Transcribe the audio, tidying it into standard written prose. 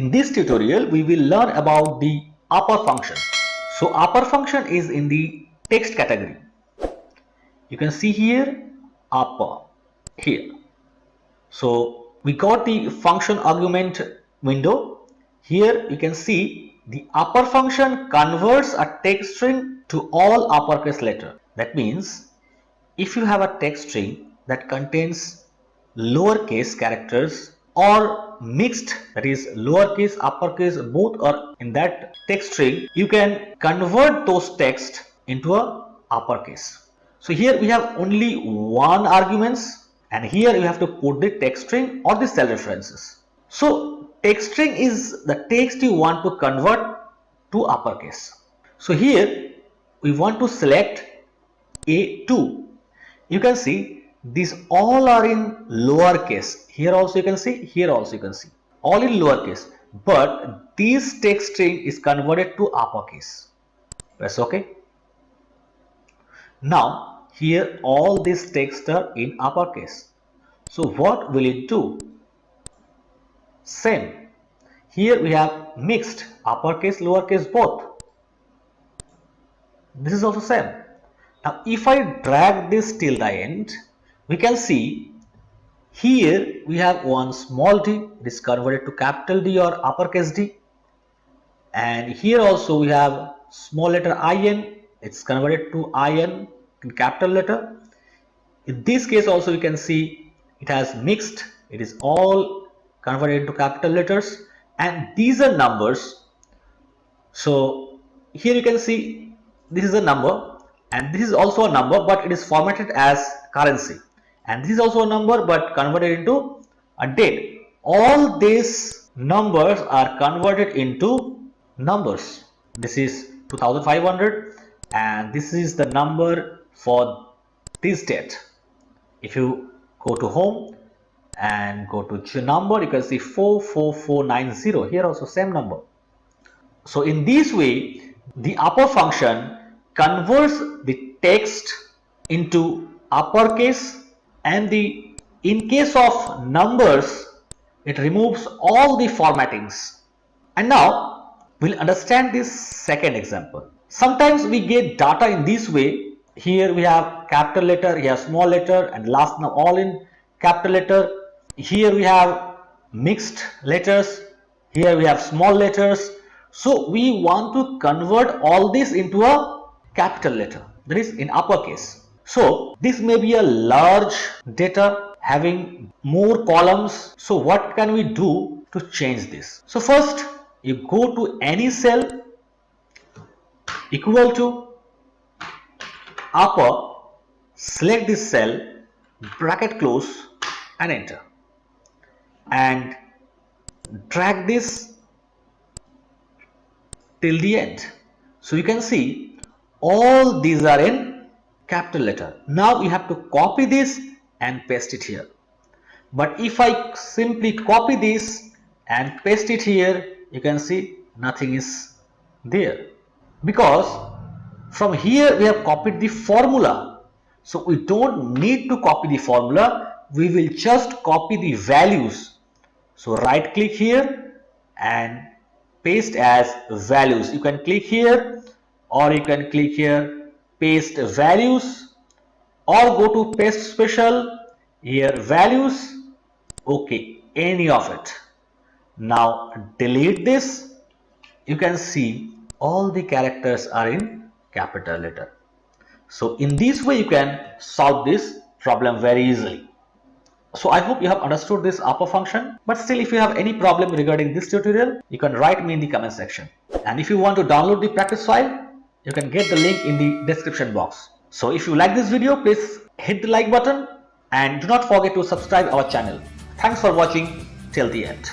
In this tutorial, we will learn about the upper function. So upper function is in the text category. You can see here upper here. So we got the function argument window. Here you can see the upper function converts a text string to all uppercase letter. That means if you have a text string that contains lowercase characters or mixed, that is lowercase, uppercase, both are in that text string, you can convert those text into a uppercase. So here we have only one arguments, and here you have to put the text string or the cell references. So text string is the text you want to convert to uppercase. So here we want to select A2. You can see these all are in lowercase. Here also you can see, here also you can see, all in lowercase, but this text string is converted to uppercase. Press OK. Now here all these text are in uppercase. So what will it do? Same. Here we have mixed, uppercase, lowercase both. This is also same. Now if I drag this till the end, we can see here we have one small d, it is converted to capital D or uppercase D, and here also we have small letter in, it's converted to in capital letter. In this case also you can see it has mixed, it is all converted into capital letters, and these are numbers. So here you can see this is a number and this is also a number, but it is formatted as currency, and this is also a number but converted into a date. All these numbers are converted into numbers. This is 2500 and this is the number for this date. If you go to home and go to number, you can see 44490. Here also same number. So in this way the upper function converts the text into uppercase, and in case of numbers it removes all the formattings. And now we'll understand this second example. Sometimes we get data in this way. Here we have capital letter, here small letter, and last now all in capital letter. Here we have mixed letters, here we have small letters. So we want to convert all this into a capital letter, that is in uppercase. So this may be a large data having more columns. So what can we do to change this? So first you go to any cell, equal to upper, select this cell, bracket close and enter, and drag this till the end. So you can see all these are in capital letter. Now you have to copy this and paste it here. But if I simply copy this and paste it here, you can see nothing is there, because from here we have copied the formula. So we don't need to copy the formula, we will just copy the values. So right click here and paste as values. You can click here or you can click here, paste values, or go to paste special, here values, okay, any of it. Now delete this. You can see all the characters are in capital letter. So in this way you can solve this problem very easily. So I hope you have understood this upper function, but still if you have any problem regarding this tutorial, you can write me in the comment section. And if you want to download the practice file, you can get the link in the description box. So if you like this video, please hit the like button and do not forget to subscribe our channel. Thanks for watching till the end.